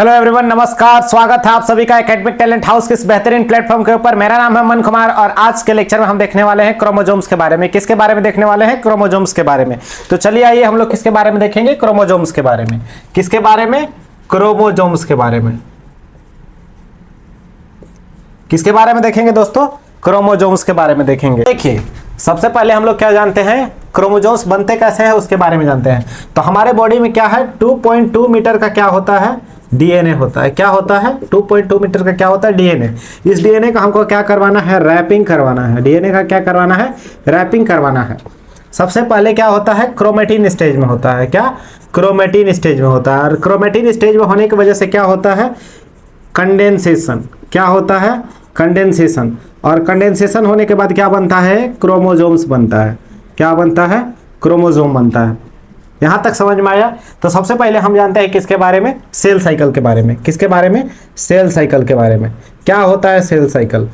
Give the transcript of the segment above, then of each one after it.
Hello everyone, नमस्कार। स्वागत है आप सभी का एकेडमिक टैलेंट हाउस के इस बेहतरीन प्लेटफॉर्म के ऊपर। मेरा नाम है अमन कुमार और आज के लेक्चर में हम देखने वाले हैं क्रोमोजोम्स के बारे में। किसके बारे में देखने वाले हैं? क्रोमोजोम्स के बारे में। तो चलिए आइए हम लोग किसके बारे में देखेंगे? क्रोमोजोम्स के बारे में। किसके बारे में? क्रोमोजोम्स के बारे में। किसके बारे में देखेंगे दोस्तों? क्रोमोजोम्स के बारे में देखेंगे। देखिए, सबसे पहले हम लोग क्या जानते हैं? क्रोमोजोम्स बनते कैसे हैं उसके बारे में जानते हैं। तो हमारे बॉडी में क्या है? 2.2 मीटर का क्या होता है? डीएनए होता है। क्या होता है? 2.2 मीटर का क्या होता है? डीएनए। इस डीएनए का हमको क्या करवाना है? रैपिंग करवाना है। डीएनए का क्या करवाना है? रैपिंग करवाना है। सबसे पहले क्या होता है? क्रोमेटिन स्टेज में होता है। क्या? क्रोमेटिन स्टेज में होता है। और क्रोमेटिन स्टेज में होने की वजह से क्या होता है? कंडेंसेशन। क्या होता है? कंडेंसेशन। और कंडेंसेशन होने के बाद क्या बनता है? क्रोमोजोम्स बनता है। क्या बनता है? क्रोमोजोम बनता है। यहां तक समझ में आया? तो सबसे पहले हम जानते हैं किसके बारे में? सेल साइकिल के बारे में। किसके बारे में? सेल साइकिल के बारे में। क्या होता है सेल साइकिल?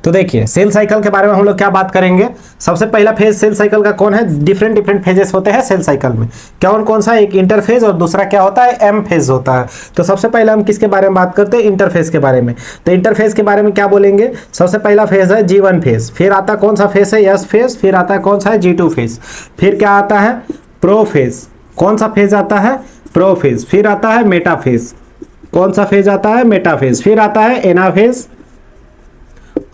तो देखिए, सेल साइकिल के बारे में हम लोग क्या बात करेंगे। सबसे पहला फेज सेल साइकिल का कौन है? डिफरेंट फेजेस होते हैं सेल साइकिल में। कौन सा? एक इंटरफेज और दूसरा क्या होता है? एम फेज होता है। तो सबसे पहले हम किसके बारे में बात करते हैं? इंटरफेज के बारे में। तो इंटरफेज के बारे में क्या बोलेंगे? सबसे पहला फेज है G1 फेज, फिर आता कौन सा फेज है? S फेज, फिर आता है कौन सा है? G2 फेज, फिर क्या आता है? Pro phase. कौन सा फेज आता है? Pro phase. फिर आता है मेटा फेज। कौन सा फेज आता है? Meta phase. फिर आता है एना फेज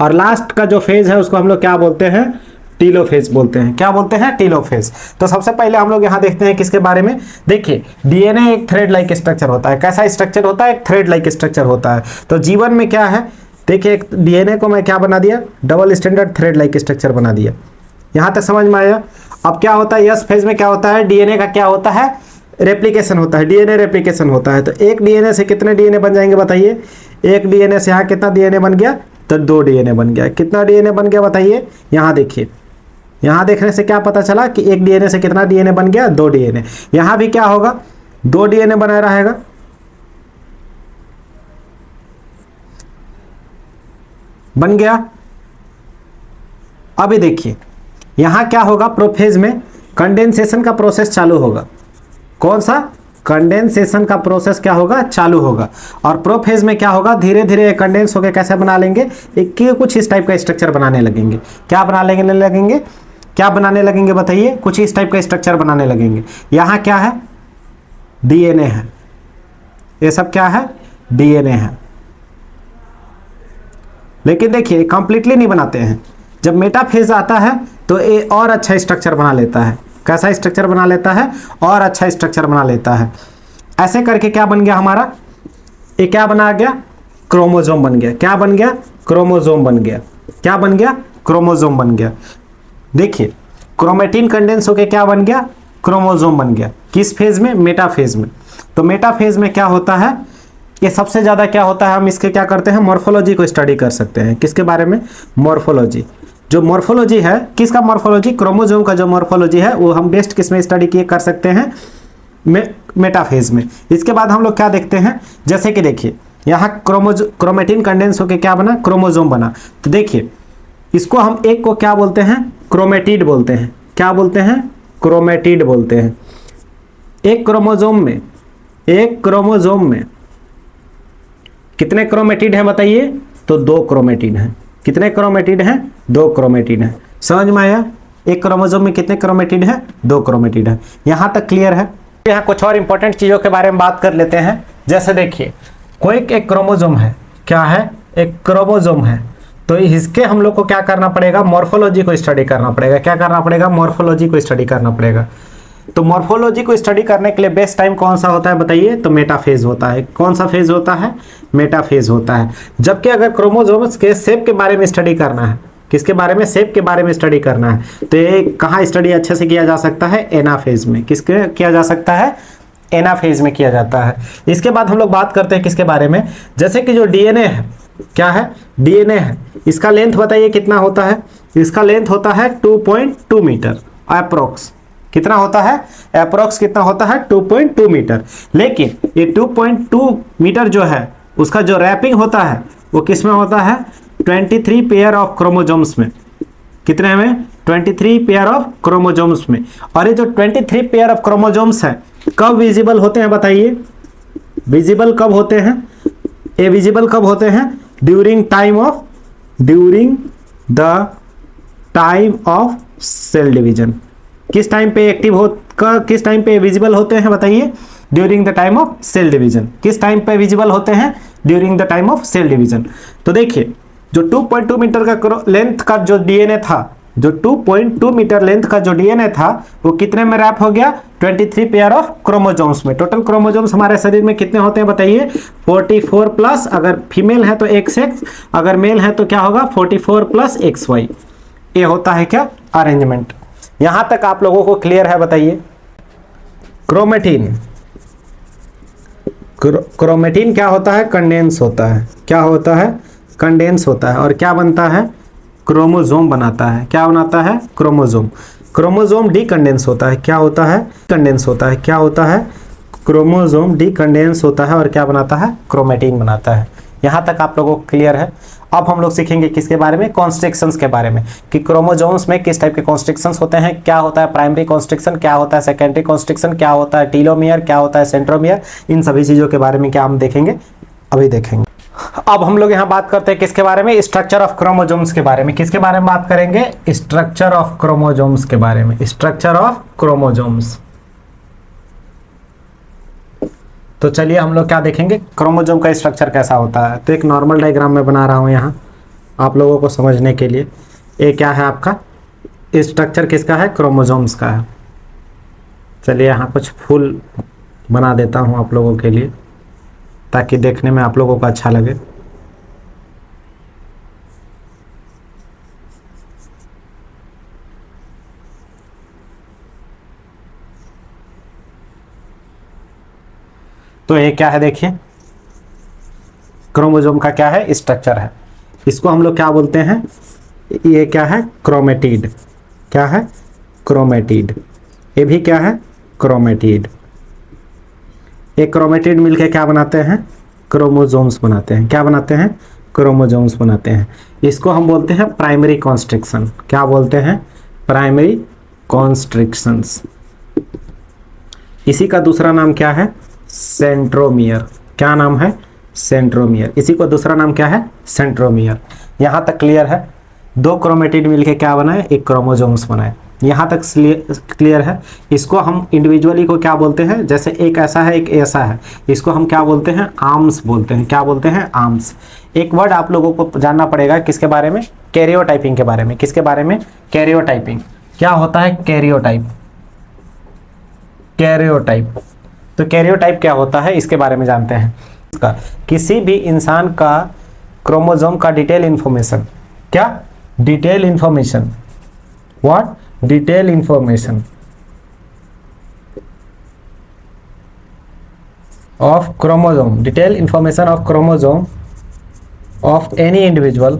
और लास्ट का जो फेज है उसको हम लोग क्या बोलते हैं? टीलोफेज बोलते हैं। क्या बोलते हैं? टीलोफेज। तो सबसे पहले हम लोग यहाँ देखते हैं किसके बारे में। देखिए, डीएनए एक थ्रेड लाइक स्ट्रक्चर होता है। कैसा स्ट्रक्चर होता है? एक थ्रेड लाइक स्ट्रक्चर होता है। तो जीवन में क्या है? देखिए, एक डीएनए को मैं क्या बना दिया? Double standard thread like structure बना दिया। यहाँ तक समझ में आया? अब क्या होता है? यस फेज में क्या होता है? डीएनए का क्या होता है? रेप्लिकेशन होता है। डीएनए रेप्लिकेशन होता है। तो एक डीएनए से कितने डीएनए बन जाएंगे बताइए? एक डीएनए से यहाँ कितना डीएनए बन गया? तो 2 डीएनए बन गया। कितना डीएनए बन गया बताइए? यहाँ देखिए, यहाँ देखने से क्या पता चला कि एक डीएनए से कितना डीएनए बन गया? 2 डीएनए। यहाँ भी क्या होगा? 2 डीएनए बना रहेगा। बन गया। अभी देखिए, यहाँ क्या होगा? प्रोफेज में कंडेंसेशन का प्रोसेस चालू होगा। कौन सा? कंडेंसेशन का प्रोसेस क्या होगा? चालू होगा। और प्रोफेज में क्या होगा? धीरे धीरे कंडेंस होकर कैसे बना लेंगे? एक कुछ इस टाइप का स्ट्रक्चर बनाने लगेंगे। क्या बनाने लगेंगे? क्या बनाने लगेंगे बताइए? कुछ इस टाइप का स्ट्रक्चर बनाने लगेंगे। यहाँ क्या है? डीएनए है। ये सब क्या है? डीएनए है। लेकिन देखिए, कंप्लीटली नहीं बनाते हैं। जब मेटाफेज आता है तो ये और अच्छा स्ट्रक्चर बना लेता है। कैसा स्ट्रक्चर बना लेता है? और अच्छा स्ट्रक्चर बना लेता है। ऐसे करके क्या बन गया हमारा? ये क्या बना गया? क्रोमोजोम बन गया। क्या बन गया? क्रोमोजोम बन गया। क्या बन गया? क्रोमोजोम बन गया। देखिए, क्रोमेटिन कंडेंस होकर क्या बन गया? क्रोमोजोम बन गया। किस फेज में? मेटाफेज में। तो मेटाफेज में क्या होता है? ये सबसे ज्यादा क्या होता है? हम इसके क्या करते हैं? मॉर्फोलॉजी को स्टडी कर सकते हैं। किसके बारे में? मॉर्फोलॉजी। जो मॉर्फोलॉजी है, किसका मॉर्फोलॉजी? क्रोमोजोम का जो मॉर्फोलॉजी है वो हम बेस्ट किस में स्टडी किए कर सकते हैं? मेटाफेज में। इसके बाद हम लोग क्या देखते हैं? जैसे कि देखिए, यहाँ क्रोमेटिन कंडेंस होकर क्या बना? क्रोमोजोम बना। तो देखिए, इसको हम एक को क्या बोलते हैं? क्रोमेटिड बोलते हैं। क्या बोलते हैं? क्रोमेटिड बोलते हैं। एक क्रोमोजोम में कितने क्रोमेटिड हैं बताइए? तो 2 क्रोमेटिड हैं। कितने क्रोमेटिड हैं? 2 क्रोमेटिड हैं। समझ में आया? एक क्रोमोजोम में कितने क्रोमेटिड हैं? 2 क्रोमेटिड हैं। यहां तक क्लियर है? यहाँ कुछ और इंपॉर्टेंट चीजों के बारे में बात कर लेते हैं। जैसे देखिए, कोई एक क्रोमोजोम है। क्या है? एक क्रोमोजोम है। तो इसके हम लोग को क्या करना पड़ेगा? मॉर्फोलॉजी को स्टडी करना पड़ेगा। क्या करना पड़ेगा? मॉर्फोलॉजी को स्टडी करना पड़ेगा। तो मॉर्फोलॉजी को स्टडी करने के लिए बेस्ट टाइम कौन सा होता है बताइए? तो मेटाफेज होता है। कौन सा फेज होता है? मेटाफेज होता है। जबकि अगर क्रोमोसोम्स के शेप के बारे में स्टडी करना है, किसके बारे में? शेप के बारे में स्टडी करना है, तो ये कहाँ स्टडी अच्छे से किया जा सकता है? एनाफेज में। किसके किया जा सकता है? एनाफेज में किया जाता है। इसके बाद हम लोग बात करते हैं किसके बारे में? जैसे कि जो डीएनए है, क्या है? डीएनए है। इसका लेंथ बताइए कितना होता है? इसका लेंथ होता है 2.2 मीटर अप्रोक्स। कितना होता है? अप्रोक्स कितना होता है? 2.2 मीटर। लेकिन ये 2.2 मीटर जो है उसका जो रैपिंग होता है वो किस में होता है? 23 पेयर ऑफ क्रोमोजोम्स में। कितने में? 23 पेयर ऑफ क्रोमोजोम्स में। और ये जो 23 पेयर ऑफ क्रोमोजोम्स है कब विजिबल होते हैं बताइए? विजिबल कब होते हैं? ए विजिबल कब होते हैं? During the time of cell division. किस टाइम पे एक्टिव हो, किस टाइम पे विजिबल होते हैं बताइए? During the time of cell division. किस टाइम पे विजिबल होते हैं? During the time of cell division. तो देखिए जो 2.2 मीटर का लेंथ का जो डीएनए था, जो 2.2 मीटर लेंथ का जो डीएनए था वो कितने में रैप हो गया? 23 पेयर ऑफ क्रोमोजोम्स में। टोटल क्रोमोजोम्स हमारे शरीर में कितने होते हैं बताइए? 44 प्लस, अगर फीमेल है तो XX, अगर मेल है तो क्या होगा? 44 प्लस XY। ये होता है क्या? अरेंजमेंट। यहां तक आप लोगों को क्लियर है बताइए? क्रोमेटिन, क्रोमेटिन क्या होता है? कंडेंस होता है। क्या होता है? कंडेंस होता है। और क्या बनता है? क्रोमोजोम बनाता है। क्या बनाता है? क्रोमोजोम। क्रोमोजोम डीकंडेंस होता है। क्या होता है? कंडेंस होता है। क्या होता है? क्रोमोजोम डीकंडेंस होता है और क्या बनाता है? क्रोमेटिन बनाता है। यहाँ तक आप लोगों को क्लियर है? अब हम लोग सीखेंगे किसके बारे में? कॉन्स्ट्रिक्शंस के बारे में, कि क्रोमोजोम्स में किस टाइप के कॉन्स्ट्रिक्शंस होते हैं, क्या होता है प्राइमरी कॉन्स्ट्रिक्शन, क्या होता है सेकेंडरी कॉन्स्ट्रिक्शन, क्या होता है टीलोमियर, क्या होता है सेंट्रोमियर। इन सभी चीज़ों के बारे में क्या हम देखेंगे? अभी देखेंगे। अब हम लोग यहाँ बात करते हैं किसके बारे में? स्ट्रक्चर ऑफ क्रोमोजोम्स के बारे में। किसके बारे में बात करेंगे? स्ट्रक्चर ऑफ क्रोमोजोम्स के बारे में। Structure of chromosomes. तो चलिए हम लोग क्या देखेंगे? क्रोमोजोम का स्ट्रक्चर कैसा होता है। तो एक नॉर्मल डायग्राम में बना रहा हूँ यहाँ आप लोगों को समझने के लिए। ये क्या है आपका? स्ट्रक्चर किसका है? क्रोमोजोम्स का है। चलिए यहाँ कुछ फूल बना देता हूँ आप लोगों के लिए ताकि देखने में आप लोगों को अच्छा लगे। तो ये क्या है देखिए? क्रोमोजोम का क्या है? स्ट्रक्चर है। इसको हम लोग क्या बोलते हैं? ये क्या है? क्रोमेटिड। क्या है? क्रोमेटिड। ये भी क्या है? क्रोमेटिड। एक क्रोमेटिड मिलके क्या बनाते हैं? क्रोमोजोम्स बनाते हैं। क्या बनाते हैं? क्रोमोजोम्स बनाते हैं। इसको हम बोलते हैं प्राइमरी कॉन्स्ट्रिक्शन। क्या बोलते हैं? Primary constrictions. इसी का दूसरा नाम क्या है? सेंट्रोमियर। क्या नाम है? सेंट्रोमियर। इसी को दूसरा नाम क्या है? सेंट्रोमियर। यहाँ तक क्लियर है? दो क्रोमेटिड मिलके क्या बनाए? एक क्रोमोजोम्स बनाए। यहाँ तक क्लियर है? इसको हम इंडिविजुअली को क्या बोलते हैं? जैसे एक ऐसा है एक ऐसा है, इसको हम क्या बोलते हैं? आर्म्स बोलते हैं। क्या बोलते हैं? आर्म्स। एक वर्ड आप लोगों को जानना पड़ेगा किसके बारे में? कैरियोटाइपिंग के बारे में। किसके बारे में? कैरियोटाइपिंग। क्या होता है कैरियोटाइप? कैरियोटाइप। तो कैरियोटाइप क्या होता है इसके बारे में जानते हैं। किसी भी इंसान का क्रोमोसोम का डिटेल इंफॉर्मेशन, क्या? Detail information. What? Detail information of chromosome, detail information of chromosome of any individual,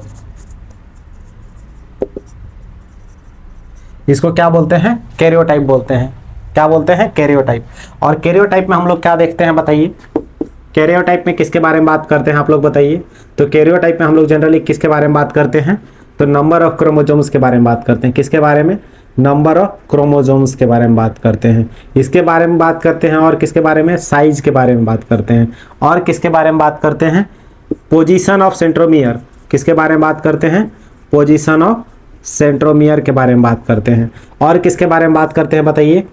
इसको क्या बोलते हैं? कैरियोटाइप बोलते हैं। क्या बोलते हैं? कैरियोटाइप। और कैरियोटाइप में हम लोग क्या देखते हैं बताइए? कैरियोटाइप में किसके बारे में बात करते हैं आप लोग बताइए? तो कैरियोटाइप में हम लोग जनरली किसके बारे में बात करते हैं? तो नंबर ऑफ क्रोमोसोम्स के बारे में बात करते हैं। किसके बारे में? नंबर ऑफ क्रोमोसोम्स के बारे में बात करते हैं। इसके बारे में बात करते हैं। और किसके बारे में? साइज के बारे में बात करते हैं। और किसके बारे में बात करते हैं? Position of centromere. किसके बारे में बात करते हैं? पोजीशन ऑफ सेंट्रोमियर के बारे में बात करते हैं। और किसके बारे में बात करते हैं बताइए?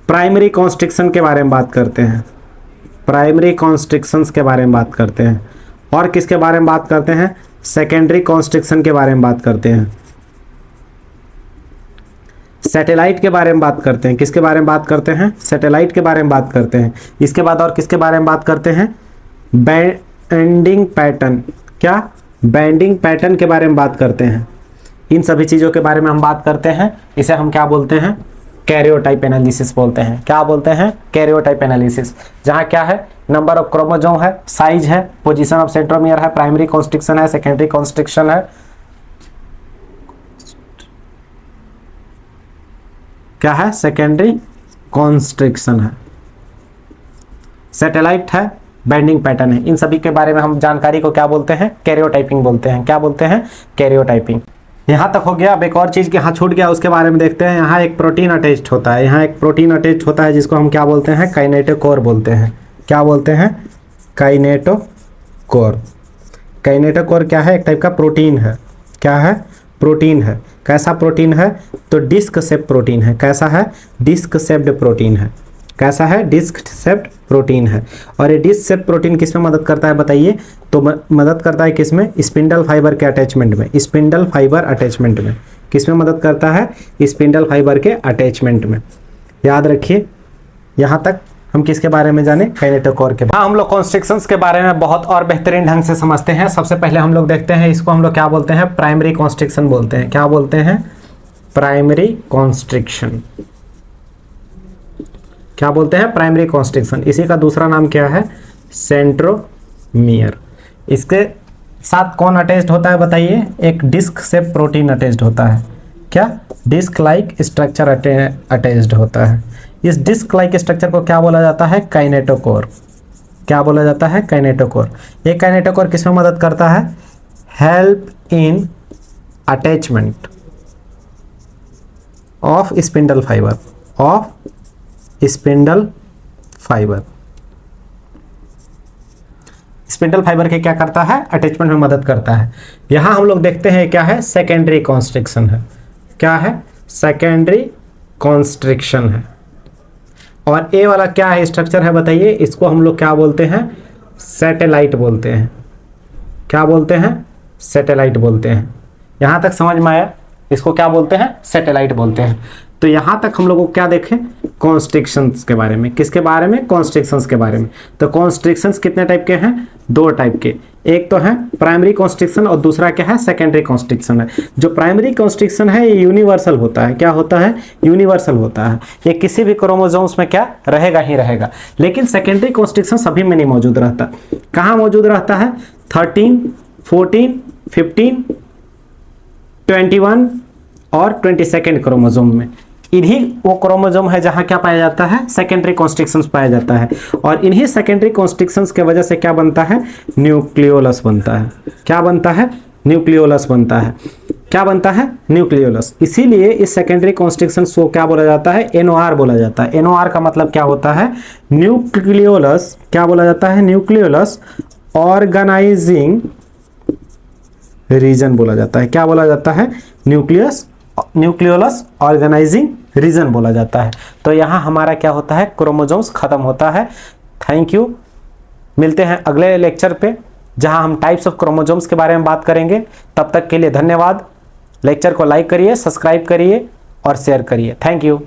प्राइमरी कॉन्स्ट्रिक्शन के बारे में बात करते हैं। प्राइमरी कॉन्स्ट्रिक्शंस के बारे में बात करते हैं। और किसके बारे में बात करते हैं? सेकेंडरी कॉन्स्ट्रिक्शन के बारे में बात करते हैं। सैटेलाइट के बारे में बात करते हैं। किसके बारे में बात करते हैं? सैटेलाइट के बारे में बात करते हैं। इसके बाद और किसके बारे में बात करते हैं? Banding pattern. क्या? बैंडिंग पैटर्न के बारे में बात करते हैं। इन सभी चीज़ों के बारे में हम बात करते हैं। इसे हम क्या बोलते हैं? कैरियोटाइप एनालिसिस बोलते हैं। क्या बोलते हैं? Karyotype analysis. जहाँ क्या है? नंबर ऑफ क्रोमोसोम है, साइज है, पोजीशन ऑफ सेंट्रोमियर है, प्राइमरी कॉन्स्ट्रिक्शन है, सेकेंडरी कॉन्स्ट्रिक्शन है, क्या है? सेकेंडरी कॉन्स्ट्रिक्शन है, सैटेलाइट है, बैंडिंग पैटर्न है। इन सभी के बारे में हम जानकारी को क्या बोलते हैं? कैरियोटाइपिंग बोलते हैं। क्या बोलते हैं? कैरियोटाइपिंग। यहाँ तक हो गया। अब एक और चीज़ के यहाँ छूट गया, उसके बारे में देखते हैं। यहाँ एक प्रोटीन अटैच्ड होता है, यहाँ एक प्रोटीन अटैच्ड होता है जिसको हम क्या बोलते हैं, काइनेटोकोर बोलते हैं। क्या बोलते हैं? काइनेटोकोर। काइनेटोकोर क्या है? एक टाइप का प्रोटीन है। क्या है? प्रोटीन है। कैसा प्रोटीन है? तो डिस्क शेप प्रोटीन है। कैसा है? डिस्क शेप्ड प्रोटीन है। कैसा है? डिस्क शेप्ड प्रोटीन है। और ये डिस्क शेप प्रोटीन किस में मदद करता है बताइए? तो मदद करता है किस में? स्पिंडल फाइबर के अटैचमेंट में। स्पिंडल फाइबर अटैचमेंट में किस में मदद करता है? स्पिंडल फाइबर के अटैचमेंट में। याद रखिए। यहाँ तक हम किसके बारे में जाने? काइनेटोकोर के। हाँ, हम लोग कॉन्स्ट्रिक्शंस के बारे में बहुत और बेहतरीन ढंग से समझते हैं। सबसे पहले हम लोग देखते हैं, इसको हम लोग क्या बोलते हैं? प्राइमरी कॉन्स्ट्रिक्शन बोलते हैं। क्या बोलते हैं? Primary constriction. क्या बोलते हैं? Primary constriction. इसी का दूसरा नाम क्या है? सेंट्रोमियर। इसके साथ कौन अटैच्ड होता है बताइए? एक डिस्क शेप प्रोटीन अटैच्ड होता है। क्या? डिस्क लाइक स्ट्रक्चर अटैच्ड होता है। इस डिस्क लाइक स्ट्रक्चर को क्या बोला जाता है? काइनेटोकोर। क्या बोला जाता है? काइनेटोकोर। ये काइनेटोकोर किस में मदद करता है? Help in attachment of spindle fibre. Of spindle fibre. Spindle fibre के क्या करता है? अटैचमेंट में मदद करता है। यहां हम लोग देखते हैं क्या है? सेकेंडरी कॉन्स्ट्रिक्शन है। क्या है? सेकेंडरी कॉन्स्ट्रिक्शन है। और ए वाला क्या है? स्ट्रक्चर है बताइए। इसको हम लोग क्या बोलते हैं? सैटेलाइट बोलते हैं। क्या बोलते हैं? सैटेलाइट बोलते हैं। यहां तक समझ में आया? इसको क्या बोलते हैं? सैटेलाइट बोलते हैं। तो यहां तक हम लोगों को क्या देखें? कॉन्स्ट्रिक्शंस के बारे में। किसके बारे में? कॉन्स्ट्रिक्शंस के बारे में। तो कॉन्स्ट्रिक्शंस कितने टाइप के हैं? दो टाइप के। एक तो है प्राइमरी कॉन्स्ट्रिक्शन और दूसरा क्या है? सेकेंडरी कॉन्स्ट्रिक्शन है। जो प्राइमरी कॉन्स्ट्रिक्शन है ये यूनिवर्सल होता है। क्या होता है? यूनिवर्सल होता है। ये किसी भी क्रोमोसोम्स में क्या रहेगा ही रहेगा। लेकिन सेकेंडरी कॉन्स्ट्रिक्शन सभी में नहीं मौजूद रहता। कहाँ मौजूद रहता है? 13, 14, 15, 21 और 22 क्रोमोसोम में। इन्हीं वो क्रोमोसोम है जहां क्या पाया जाता है? सेकेंडरी कॉन्स्ट्रिक्शंस पाया जाता है। और इन्हीं सेकेंडरी कॉन्स्ट्रिक्शंस के वजह से क्या बनता है? न्यूक्लियोलस बनता है। क्या बनता है? न्यूक्लियोलस बनता है। क्या बनता है? न्यूक्लियोलस। इसीलिए इस सेकेंडरी कॉन्स्ट्रिक्शंस को क्या बोला जाता है? एनओआर बोला जाता है। एनओआर का मतलब क्या होता है? न्यूक्लियोलस। क्या बोला जाता है? न्यूक्लियोलस ऑर्गेनाइजिंग रीजन बोला जाता है। क्या बोला जाता है? न्यूक्लियोलस ऑर्गेनाइजिंग रीजन बोला जाता है। तो यहाँ हमारा क्या होता है? क्रोमोसोम्स खत्म होता है। Thank you. मिलते हैं अगले लेक्चर पे जहाँ हम टाइप्स ऑफ क्रोमोसोम्स के बारे में बात करेंगे। तब तक के लिए धन्यवाद। लेक्चर को लाइक करिए, सब्सक्राइब करिए और शेयर करिए। Thank you.